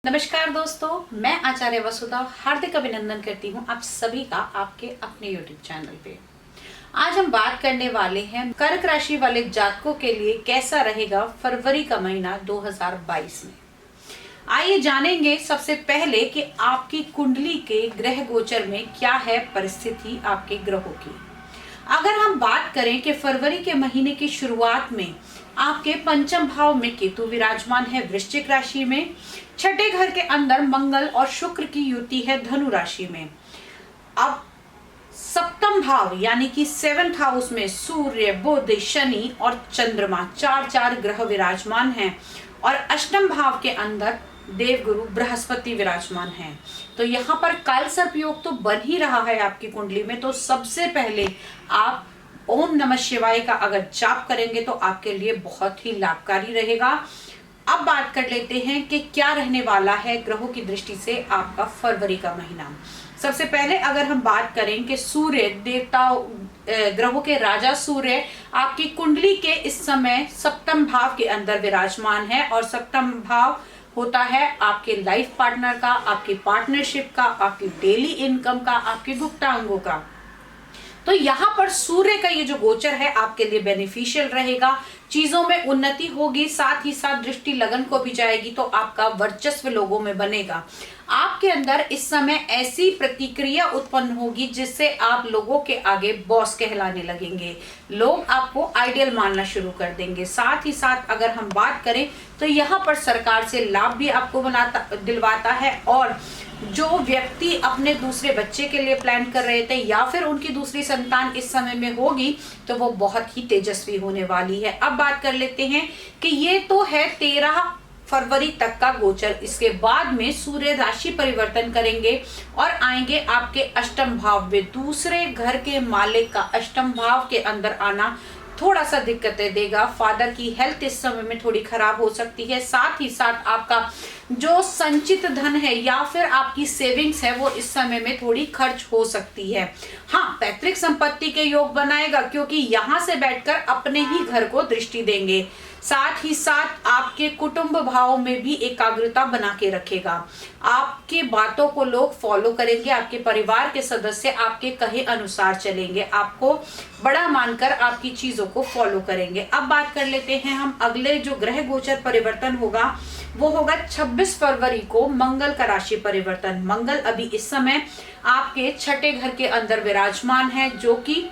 नमस्कार दोस्तों, मैं आचार्य वसुधा हार्दिक अभिनंदन करती हूँ आप सभी का आपके अपने YouTube चैनल पे। आज हम बात करने वाले हैं कर्क राशि वाले जातकों के लिए कैसा रहेगा फरवरी का महीना 2022 में। आइए जानेंगे सबसे पहले कि आपकी कुंडली के ग्रह गोचर में क्या है परिस्थिति आपके ग्रहों की। अगर हम बात करें कि फरवरी के महीने की शुरुआत में आपके पंचम भाव में केतु विराजमान है वृश्चिक राशि में, छठे घर के अंदर मंगल और शुक्र की युति है धनु राशि में। अब सप्तम भाव यानी कि 7th हाउस में सूर्य, बुध, शनि और चंद्रमा चार ग्रह विराजमान हैं और अष्टम भाव के अंदर देवगुरु बृहस्पति विराजमान हैं। तो यहाँ पर काल सर्प योग तो बन ही रहा है आपकी कुंडली में। तो सबसे पहले आप ओम नमः शिवाय का अगर जाप करेंगे तो आपके लिए बहुत ही लाभकारी रहेगा। अब बात कर लेते हैं कि क्या रहने वाला है ग्रहों की दृष्टि से आपका फरवरी का महीना। सबसे पहले अगर हम बात करें कि सूर्य देवताओं ग्रहों के राजा सूर्य आपकी कुंडली के इस समय सप्तम भाव के अंदर विराजमान है और सप्तम भाव होता है आपके लाइफ पार्टनर का, आपकी पार्टनरशिप का, आपकी डेली इनकम का, आपके गुप्तांगों का। तो यहाँ पर सूर्य का ये जो गोचर है आपके लिए बेनिफिशियल रहेगा, चीजों में उन्नति होगी, साथ ही साथ दृष्टि लगन को भी जाएगी तो आपका वर्चस्व लोगों में बनेगा। आपके अंदर इस समय ऐसी प्रतिक्रिया उत्पन्न होगी जिससे आप लोगों के आगे बॉस कहलाने लगेंगे, लोग आपको आइडियल मानना शुरू कर देंगे। साथ ही साथ अगर हम बात करें तो यहाँ पर सरकार से लाभ भी आपको दिलवाता है और जो व्यक्ति अपने दूसरे बच्चे के लिए प्लान कर रहे थे या फिर उनकी दूसरी संतान इस समय में होगी तो वो बहुत ही तेजस्वी होने वाली है। अब बात कर लेते हैं कि ये तो है 13 फरवरी तक का गोचर। इसके बाद में सूर्य राशि परिवर्तन करेंगे और आएंगे आपके अष्टम भाव में। दूसरे घर के मालिक का अष्टम भाव के अंदर आना थोड़ा सा दिक्कतें देगा। फादर की हेल्थ इस समय में थोड़ी खराब हो सकती है। साथ ही साथ आपका जो संचित धन है या फिर आपकी सेविंग्स है वो इस समय में थोड़ी खर्च हो सकती है। हाँ, पैतृक संपत्ति के योग बनाएगा क्योंकि यहाँ से बैठकर अपने ही घर को दृष्टि देंगे। साथ ही साथ आपके कुटुंब भाव में भी एकाग्रता बना के रखेगा। आपके बातों को लोग फॉलो करेंगे, आपके परिवार के सदस्य आपके कहे अनुसार चलेंगे, आपको बड़ा मानकर आपकी चीजों को फॉलो करेंगे। अब बात कर लेते हैं हम अगले जो ग्रह गोचर परिवर्तन होगा वो होगा 26 फरवरी को मंगल का राशि परिवर्तन। मंगल अभी इस समय आपके छठे घर के अंदर विराजमान है जो कि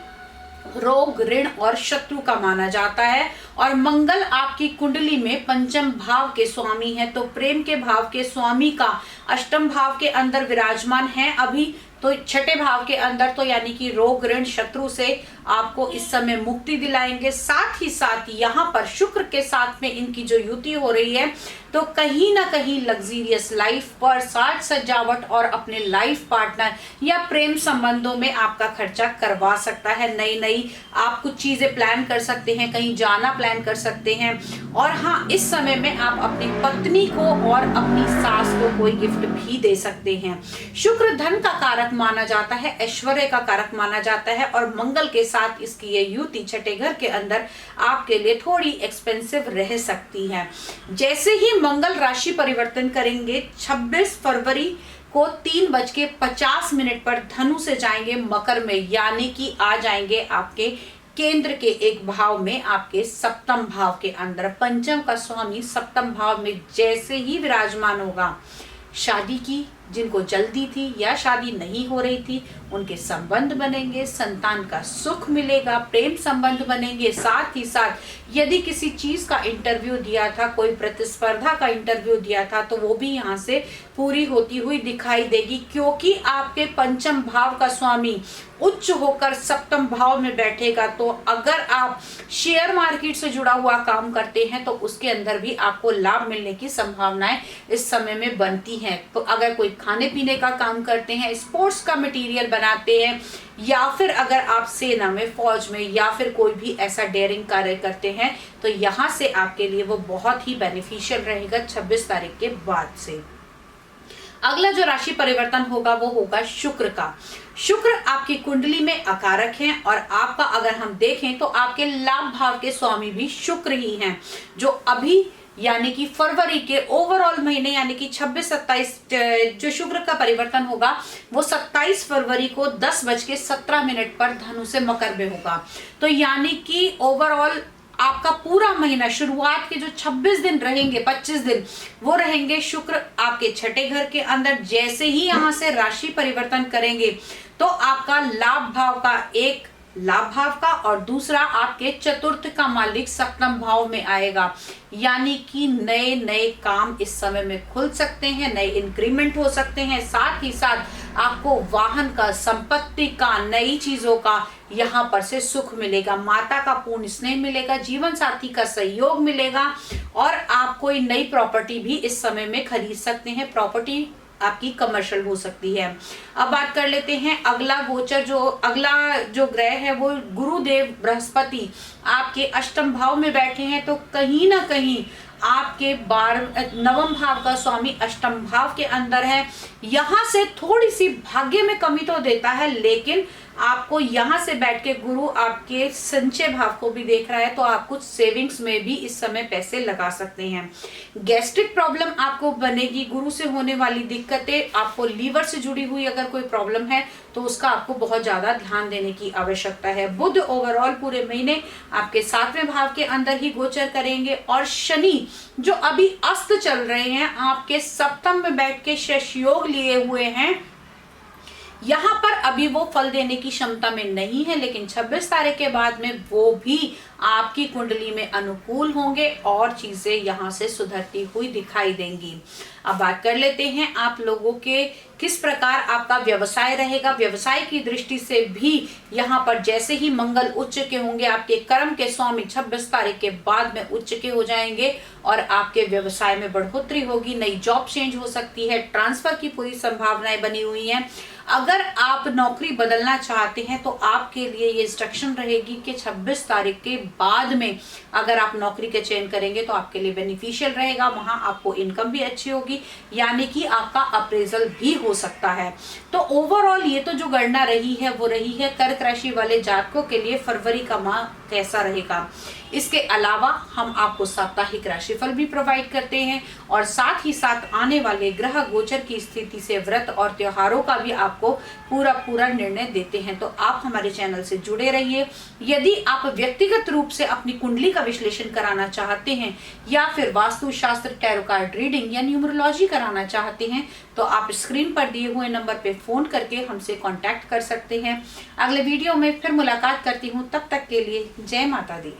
रोग, ऋण और शत्रु का माना जाता है और मंगल आपकी कुंडली में पंचम भाव के स्वामी है। तो प्रेम के भाव के स्वामी का अष्टम भाव के अंदर विराजमान है अभी तो छठे भाव के अंदर, तो यानी कि रोग, ऋण, शत्रु से आपको इस समय मुक्ति दिलाएंगे। साथ ही साथ यहाँ पर शुक्र के साथ में इनकी जो युति हो रही है तो कहीं ना कहीं लग्जीरियस लाइफ पर, साज सजावट और अपने लाइफ पार्टनर या प्रेम संबंधों में आपका खर्चा करवा सकता है। नई आप कुछ चीजें प्लान कर सकते हैं, कहीं जाना प्लान कर सकते हैं। और हाँ, इस समय में आप अपनी पत्नी को और अपनी सास को कोई गिफ्ट भी दे सकते हैं। शुक्र धन का कारक माना जाता है, ऐश्वर्य का कारक माना जाता है और मंगल के साथ इसकी ये युति छठे घर के अंदर आपके लिए थोड़ी एक्सपेंसिव रह सकती है। जैसे ही मंगल राशि परिवर्तन करेंगे 26 फरवरी को 3:50 पर धनु से जाएंगे मकर में, यानी कि आ जाएंगे आपके केंद्र के एक भाव में, आपके सप्तम भाव के अंदर। पंचम का स्वामी सप्तम भाव में जैसे ही विराजमान होगा, शादी की जिनको जल्दी थी या शादी नहीं हो रही थी उनके संबंध बनेंगे, संतान का सुख मिलेगा, प्रेम संबंध बनेंगे। साथ ही साथ यदि किसी चीज का इंटरव्यू दिया था, कोई प्रतिस्पर्धा का इंटरव्यू दिया था तो वो भी यहाँ से पूरी होती हुई दिखाई देगी क्योंकि आपके पंचम भाव का स्वामी उच्च होकर सप्तम भाव में बैठेगा। तो अगर आप शेयर मार्केट से जुड़ा हुआ काम करते हैं तो उसके अंदर भी आपको लाभ मिलने की संभावनाएं इस समय में बनती हैं। तो अगर कोई खाने पीने का काम करते हैं, स्पोर्ट्स का मटेरियल बनाते हैं या फिर अगर आप सेना में, फौज में या फिर कोई भी ऐसा डेयरिंग कार्य करते हैं तो यहाँ से आपके लिए वो बहुत ही बेनिफिशियल रहेगा 26 तारीख के बाद से। अगला जो राशि परिवर्तन होगा वो होगा शुक्र का। शुक्र आपकी कुंडली में अकारक हैं और आपका अगर हम देखें तो आपके लाभ भाव के स्वामी भी शुक्र ही हैं, जो अभी यानी कि फरवरी के ओवरऑल महीने यानी कि 26-27 जो शुक्र का परिवर्तन होगा वो 27 फरवरी को 10:17 पर धनु से मकर में होगा। तो यानी कि ओवरऑल आपका पूरा महीना शुरुआत के जो 26 दिन रहेंगे, 25 दिन वो रहेंगे शुक्र आपके छठे घर के अंदर। जैसे ही यहां से राशि परिवर्तन करेंगे तो आपका लाभ भाव का एक लाभ भाव का और दूसरा आपके चतुर्थ का मालिक सप्तम भाव में आएगा। यानी कि नए नए काम इस समय में खुल सकते हैं, नए इंक्रीमेंट हो सकते हैं, साथ ही साथ आपको वाहन का, संपत्ति का, नई चीजों का यहाँ पर से सुख मिलेगा, माता का पूर्ण स्नेह मिलेगा, जीवन साथी का सहयोग मिलेगा और आप कोई नई प्रॉपर्टी भी इस समय में खरीद सकते हैं। प्रॉपर्टी आपकी कमर्शियल हो सकती है। अब बात कर लेते हैं अगला जो ग्रह है वो गुरुदेव बृहस्पति आपके अष्टम भाव में बैठे हैं। तो कहीं ना कहीं आपके नवम भाव का स्वामी अष्टम भाव के अंदर है। यहां से थोड़ी सी भाग्य में कमी तो देता है, लेकिन आपको यहां से बैठ के गुरु आपके संचय भाव को भी देख रहा है, तो आप कुछ सेविंग्स में भी इस समय पैसे लगा सकते हैं। गैस्ट्रिक प्रॉब्लम आपको बनेगी, गुरु से होने वाली दिक्कतें, आपको लीवर से जुड़ी हुई अगर कोई प्रॉब्लम है तो उसका आपको बहुत ज्यादा ध्यान देने की आवश्यकता है। बुध ओवरऑल पूरे महीने आपके 7वें भाव के अंदर ही गोचर करेंगे और शनि जो अभी अस्त चल रहे हैं आपके सप्तम में बैठ के शेष योग लिए हुए हैं। यहाँ पर अभी वो फल देने की क्षमता में नहीं है, लेकिन 26 तारीख के बाद में वो भी आपकी कुंडली में अनुकूल होंगे और चीजें यहाँ से सुधरती हुई दिखाई देंगी। अब बात कर लेते हैं आप लोगों के किस प्रकार आपका व्यवसाय रहेगा। व्यवसाय की दृष्टि से भी यहाँ पर जैसे ही मंगल उच्च के होंगे, आपके कर्म के स्वामी 26 तारीख के बाद में उच्च के हो जाएंगे और आपके व्यवसाय में बढ़ोतरी होगी, नई जॉब चेंज हो सकती है, ट्रांसफर की पूरी संभावनाएं बनी हुई हैं। अगर आप नौकरी बदलना चाहते हैं तो आपके लिए ये इंस्ट्रक्शन रहेगी कि 26 तारीख के बाद में अगर आप नौकरी का चयन करेंगे तो आपके लिए बेनिफिशियल रहेगा, वहां आपको इनकम भी अच्छी होगी, यानी कि आपका अप्रेजल भी हो सकता है। तो ओवरऑल ये तो जो गणना रही है वो रही है कर्क राशि वाले जातकों के लिए फरवरी का माह कैसा रहेगा। इसके अलावा हम आपको साप्ताहिक राशिफल भी प्रोवाइड करते हैं और साथ ही साथ आने वाले ग्रह गोचर की स्थिति से व्रत और त्योहारों का भी आपको पूरा निर्णय देते हैं। तो आप हमारे चैनल से जुड़े रहिए। यदि आप व्यक्तिगत रूप से अपनी कुंडली का विश्लेषण कराना चाहते हैं या फिर वास्तु शास्त्र, टैरो कार्ड रीडिंग या न्यूमरोलॉजी कराना चाहते हैं तो आप स्क्रीन पर दिए हुए नंबर पे फोन करके हमसे कांटेक्ट कर सकते हैं। अगले वीडियो में फिर मुलाकात करती हूँ, तब तक के लिए जय माता दी।